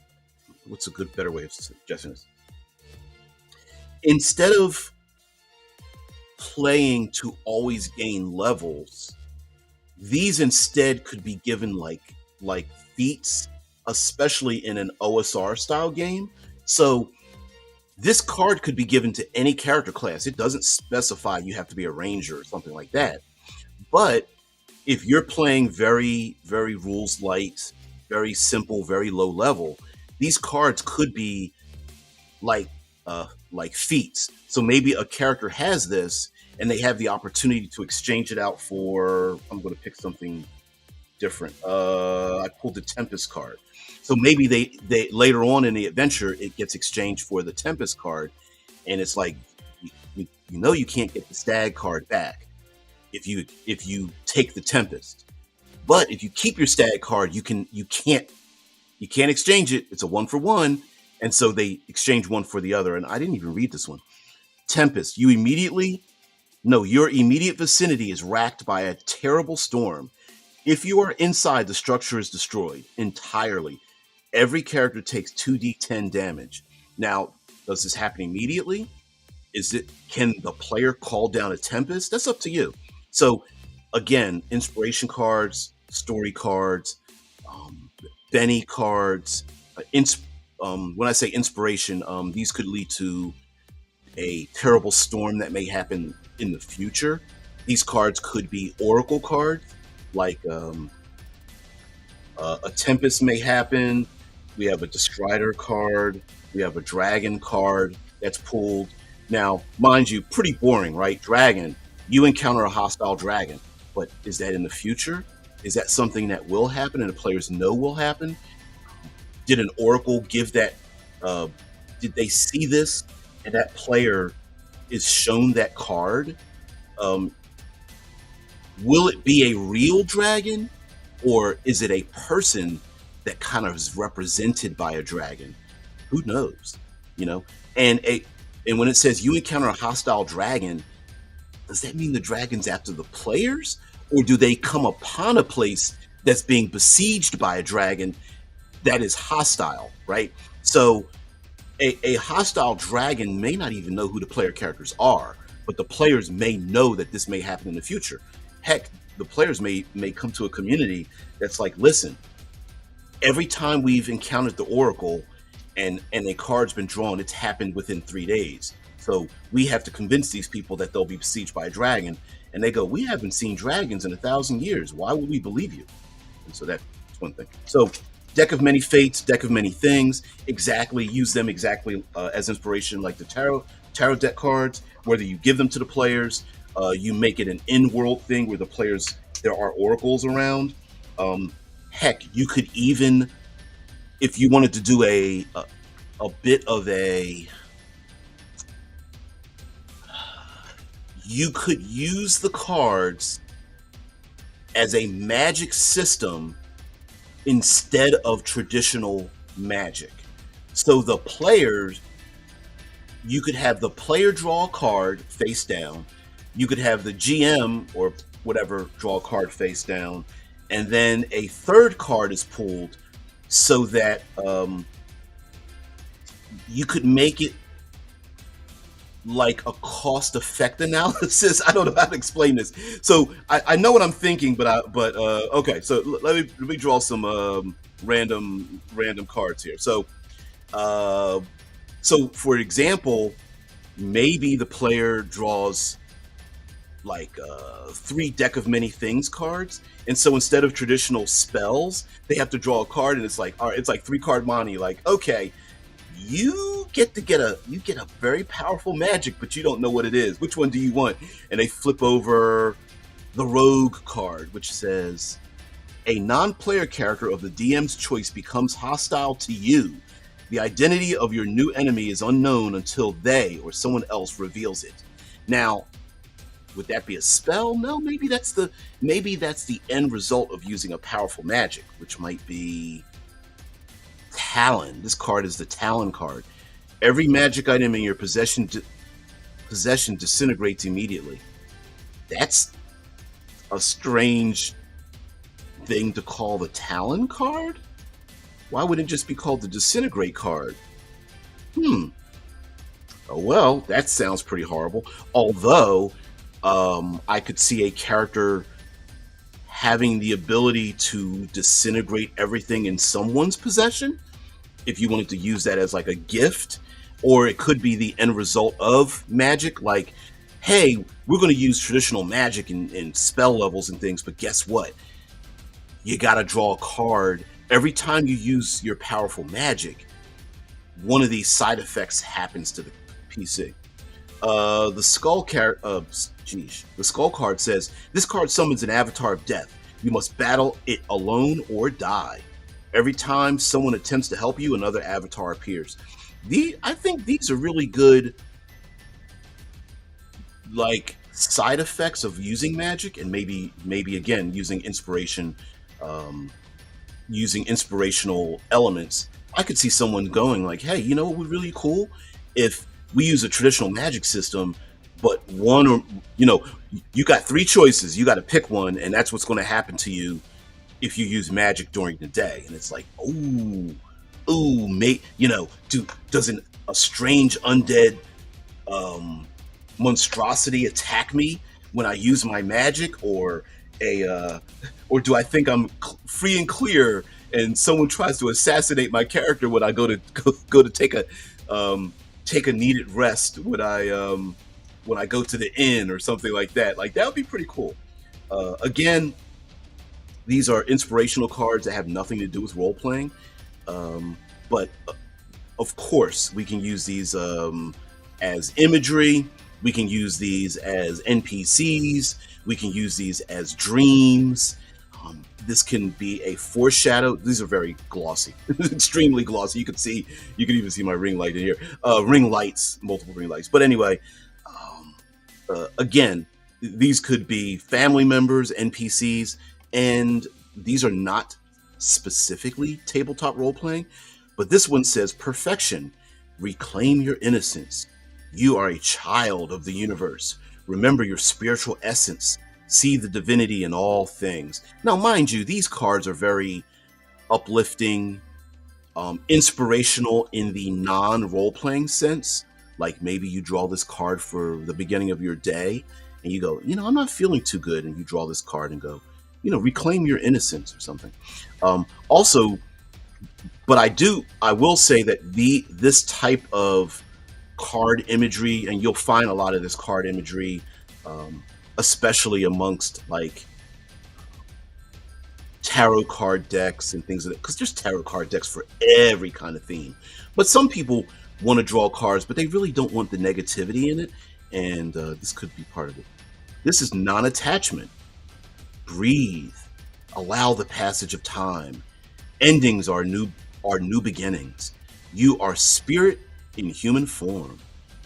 what's a good better way of suggesting this? Instead of playing to always gain levels, these instead could be given like feats, especially in an OSR style game. So this card could be given to any character class. It doesn't specify you have to be a ranger or something like that. But if you're playing very, very rules light, very simple, very low level, these cards could be like feats. So maybe a character has this and they have the opportunity to exchange it out for, I'm going to pick something different. I pulled the Tempest card. So maybe they later on in the adventure, it gets exchanged for the Tempest card. And it's like, you know, you can't get the Stag card back if you take the Tempest. But if you keep your Stag card, you can't exchange it. It's a 1-for-1. And so they exchange one for the other. And I didn't even read this one. Tempest, your immediate vicinity is racked by a terrible storm. If you are inside, the structure is destroyed entirely. Every character takes 2d10 damage. Now, does this happen immediately? can the player call down a tempest? That's up to you. So again, inspiration cards, story cards, um, Benny cards. When I say inspiration, these could lead to a terrible storm that may happen in the future. These cards could be oracle cards, like a tempest may happen. We have a Destrider card. We have a dragon card that's pulled. Now, mind you, pretty boring, right? Dragon, you encounter a hostile dragon, but is that in the future? Is that something that will happen and the players know will happen? Did an oracle give that? Uh, did they see this and that player is shown that card? Um, will it be a real dragon, or is it a person that kind of is represented by a dragon? Who knows? You know, and a and when it says you encounter a hostile dragon, does that mean the dragon's after the players, or do they come upon a place that's being besieged by a dragon that is hostile? Right. So a hostile dragon may not even know who the player characters are, but the players may know that this may happen in the future. Heck, the players may come to a community that's like, listen, every time we've encountered the oracle and a card's been drawn, it's happened within 3 days. So we have to convince these people that they'll be besieged by a dragon. And they go, we haven't seen dragons in 1,000 years. Why would we believe you? And so that's one thing. So deck of many fates, deck of many things. Exactly, use them exactly as inspiration, like the tarot deck cards. Whether you give them to the players, you make it an in-world thing where the players, there are oracles around. Heck, you could even, if you wanted to do a bit of a, you could use the cards as a magic system instead of traditional magic. So the players, you could have the player draw a card face down. You could have the GM or whatever draw a card face down, and then a third card is pulled so that you could make it like a cost effect analysis. I don't know how to explain this. So I know what I'm thinking, but okay. So let me draw some random cards here. So for example, maybe the player draws like 3 deck of many things cards, and so instead of traditional spells, they have to draw a card, and it's like, all right, it's like 3 card money. Like, okay, you get a very powerful magic, but you don't know what it is. Which one do you want? And they flip over the rogue card, which says a non-player character of the DM's choice becomes hostile to you. The identity of your new enemy is unknown until they or someone else reveals it. Now, would that be a spell? No, maybe that's the end result of using a powerful magic, which might be Talon. This card is the Talon card. Every magic item in your possession disintegrates immediately. That's a strange thing to call the Talon card. Why wouldn't it just be called the Disintegrate card? Oh well, that sounds pretty horrible. Although I could see a character having the ability to disintegrate everything in someone's possession, if you wanted to use that as like a gift, or it could be the end result of magic, like, hey, we're going to use traditional magic in spell levels and things, but guess what? You got to draw a card. Every time you use your powerful magic, one of these side effects happens to the PC. The skull card says, this card summons an avatar of death. You must battle it alone or die. Every time someone attempts to help you, another avatar appears. I think these are really good, like, side effects of using magic, and maybe again using inspiration, using inspirational elements. I could see someone going like, hey, you know what would be really cool if we use a traditional magic system, but one, or you got 3 choices, you got to pick one, and that's what's going to happen to you if you use magic during the day. And it's like, does a strange undead monstrosity attack me when I use my magic, a or do I think I'm free and clear and someone tries to assassinate my character when I go to um, take a needed rest when I go to the inn or something like that. Like that would be pretty cool. Again, these are inspirational cards that have nothing to do with role playing, but of course, we can use these as imagery. We can use these as NPCs. We can use these as dreams. This can be a foreshadow. These are very glossy, extremely glossy. You can even see my ring light in here. Ring lights, multiple ring lights. But anyway, um, again, these could be family members, NPCs, and these are not specifically tabletop role playing. But this one says perfection. Reclaim your innocence. You are a child of the universe. Remember your spiritual essence. See the divinity in all things. Now, mind you, these cards are very uplifting, inspirational in the non role playing sense. Like maybe you draw this card for the beginning of your day and you go, I'm not feeling too good. And you draw this card and go, reclaim your innocence or something. Also, but I will say that this type of card imagery, and you'll find a lot of this card imagery, especially amongst like tarot card decks and things like that, because there's tarot card decks for every kind of theme. But some people want to draw cards, but they really don't want the negativity in it, and this could be part of it. This is non-attachment. Breathe. Allow the passage of time. Endings are new beginnings. You are spirit in human form.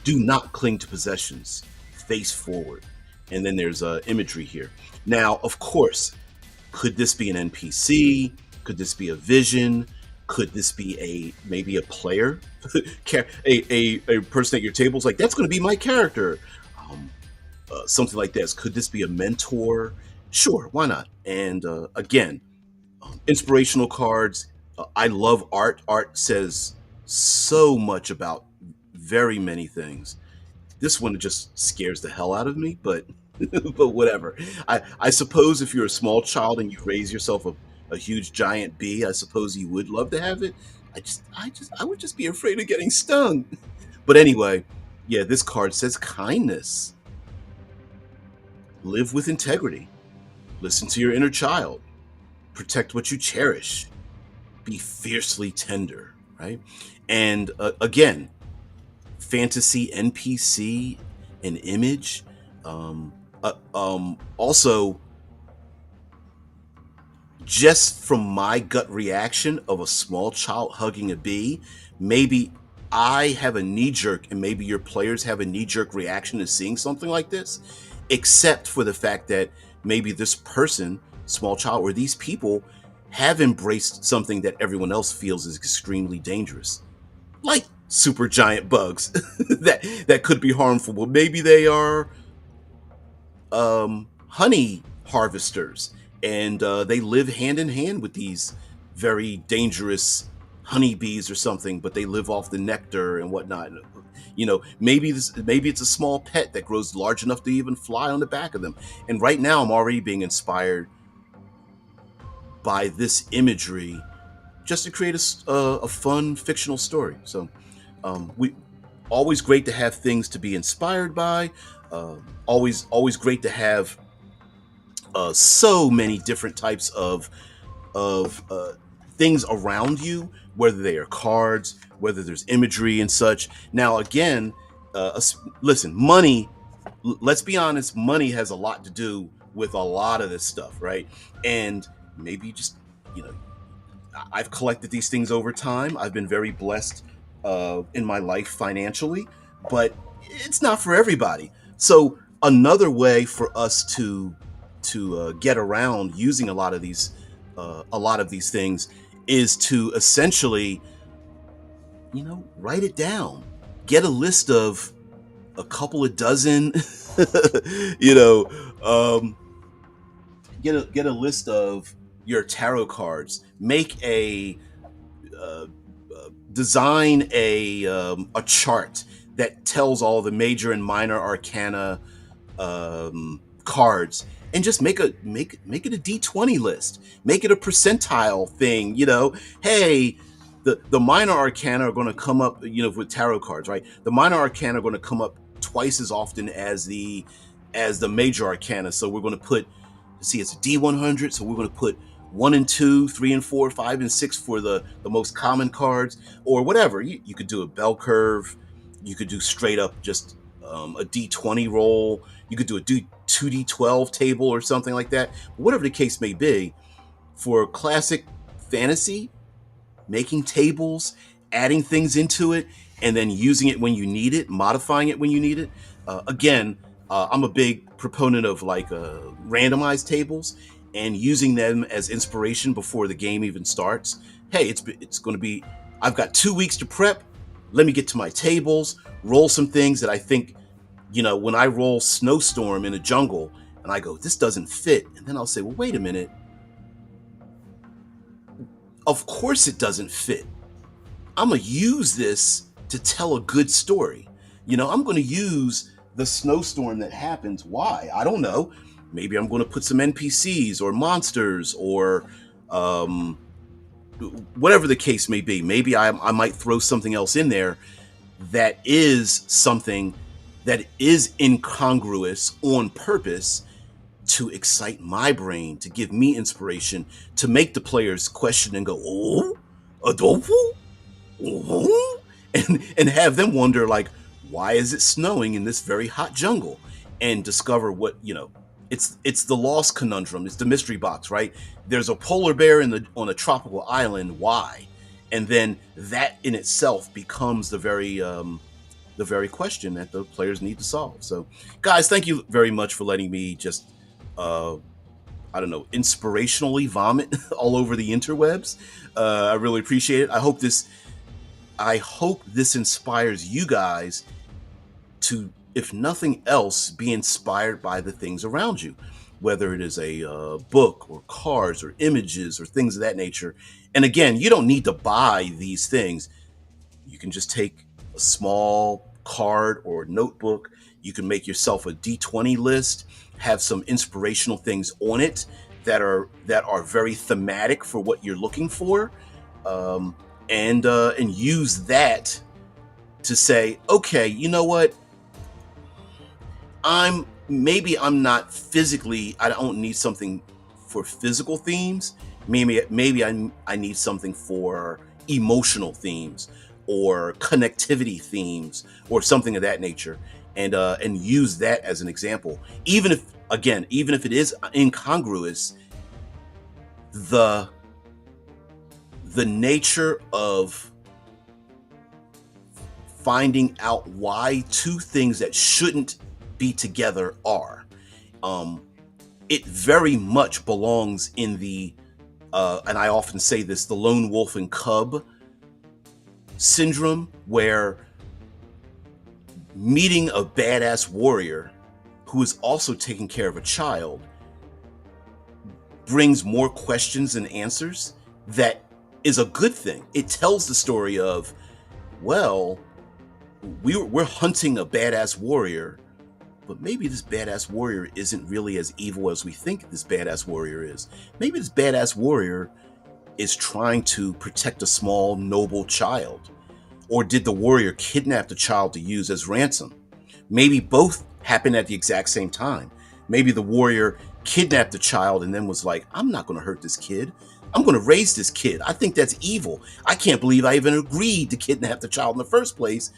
Do not cling to possessions. Face forward. And then there's imagery here. Now, of course, could this be an NPC? Could this be a vision? Could this be maybe a player? a person at your table is like, that's going to be my character. Something like this. Could this be a mentor? Sure, why not? And again, inspirational cards. I love art. Art says so much about very many things. This one just scares the hell out of me, but but whatever. I suppose if you're a small child and you raise yourself a huge giant bee, I suppose you would love to have it. I would just be afraid of getting stung. But anyway, yeah, this card says kindness. Live with integrity. Listen to your inner child. Protect what you cherish. Be fiercely tender, right? And again, fantasy NPC, an image. Also, just from my gut reaction of a small child hugging a bee, maybe I have a knee jerk, and maybe your players have a knee jerk reaction to seeing something like this, except for the fact that maybe this person, small child, or these people have embraced something that everyone else feels is extremely dangerous, like super giant bugs that could be harmful. Well, maybe they are honey harvesters, and they live hand in hand with these very dangerous honeybees or something, but they live off the nectar and whatnot. Maybe it's a small pet that grows large enough to even fly on the back of them. And right now, I'm already being inspired by this imagery just to create a fun fictional story. So, we always great to have things to be inspired by. Always great to have so many different types of things around you, whether they are cards, whether there's imagery and such. Now, again, listen, money. Let's be honest. Money has a lot to do with a lot of this stuff, right? And maybe just you know, I've collected these things over time. I've been very blessed in my life financially, but it's not for everybody. So another way for us to get around using a lot of these things is to essentially, write it down. Get a list of a couple of dozen, you know, um, get a list of your tarot cards. Make a design a chart that tells all the major and minor arcana cards, and just make it a D20 list. Make it a percentile thing. Hey, the minor arcana are going to come up. With tarot cards, right? The minor arcana are going to come up twice as often as the major arcana. So we're going to put, see, it's a D100. So we're going to put 1 and 2, 3 and 4, 5 and 6 for the most common cards, or whatever. You could do a bell curve. You could do straight up just a D20 roll. You could do a 2D12 table or something like that. Whatever the case may be, for classic fantasy, making tables, adding things into it, and then using it when you need it, modifying it when you need it. Again, I'm a big proponent of randomized tables and using them as inspiration before the game even starts. Hey, it's going to be, I've got 2 weeks to prep. Let me get to my tables, roll some things that I think, when I roll Snowstorm in a jungle and I go, this doesn't fit. And then I'll say, well, wait a minute. Of course it doesn't fit. I'm going to use this to tell a good story. I'm going to use the snowstorm that happens. Why? I don't know. Maybe I'm going to put some NPCs or monsters or whatever the case may be. Maybe I might throw something else in there that is something that is incongruous on purpose to excite my brain, to give me inspiration, to make the players question and go, oh, Adolfo? Oh? And have them wonder, why is it snowing in this very hot jungle? And discover what, it's the lost conundrum. It's the mystery box, right? There's a polar bear on a tropical island. Why? And then that in itself becomes the very question that the players need to solve. So, guys, thank you very much for letting me just, inspirationally vomit all over the interwebs. I really appreciate it. I hope this inspires you guys to, if nothing else, be inspired by the things around you, whether it is a book or cards or images or things of that nature. And again, you don't need to buy these things. You can just take a small card or notebook. You can make yourself a D20 list, have some inspirational things on it that are very thematic for what you're looking for, and use that to say, okay, you know what? I'm not physically, I don't need something for physical themes. Maybe I need something for emotional themes or connectivity themes or something of that nature, and use that as an example. Even if it is incongruous, the nature of finding out why two things that shouldn't be together are, it very much belongs in the and I often say this, the lone wolf and cub syndrome, where meeting a badass warrior who is also taking care of a child brings more questions than answers. That is a good thing. It tells the story of, well, we're hunting a badass warrior, but maybe this badass warrior isn't really as evil as we think this badass warrior is. Maybe this badass warrior is trying to protect a small, noble child. Or did the warrior kidnap the child to use as ransom? Maybe both happened at the exact same time. Maybe the warrior kidnapped the child and then was like, I'm not going to hurt this kid. I'm going to raise this kid. I think that's evil. I can't believe I even agreed to kidnap the child in the first place.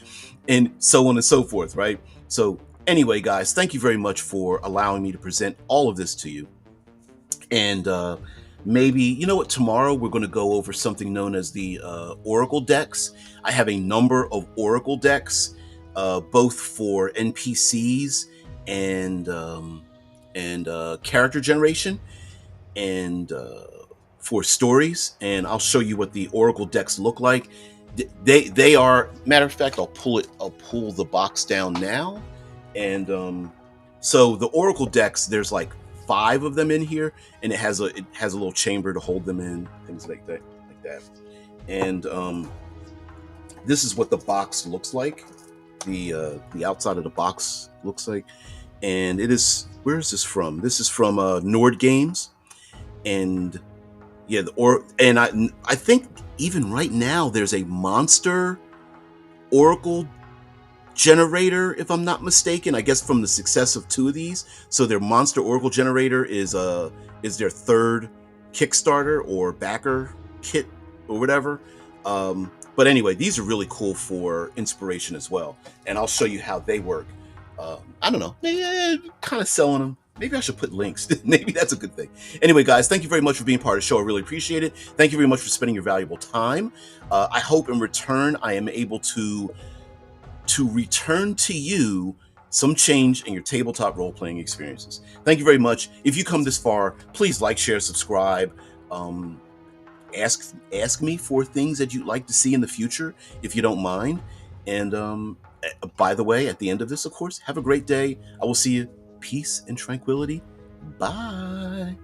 And so on and so forth, right? So anyway, guys, thank you very much for allowing me to present all of this to you. And maybe, you know what, tomorrow we're going to go over something known as the Oracle decks. I have a number of Oracle decks, both for NPCs and character generation, and for stories. And I'll show you what the Oracle decks look like. They are, matter of fact, I'll pull the box down now. And so the Oracle decks, there's like 5 of them in here, and it has a little chamber to hold them in, things like that. And this is what the box looks like. the outside of the box looks like. And it is, where is this from? This is from Nord Games. And yeah, and I think even right now there's a monster Oracle generator, if I'm not mistaken. I guess from the success of two of these, so their monster Oracle generator is their third Kickstarter or backer kit or whatever. But anyway, these are really cool for inspiration as well, and I'll show you how they work. I don't know, kind of selling them. Maybe I should put links. Maybe that's a good thing. Anyway, guys, thank you very much for being part of the show. I really appreciate it. Thank you very much for spending your valuable time. I hope in return I am able to return to you some change in your tabletop role-playing experiences. Thank you very much. If you come this far, please like, share, subscribe. Ask me for things that you'd like to see in the future, if you don't mind. And by the way, at the end of this, of course, have a great day. I will see you. Peace and tranquility. Bye.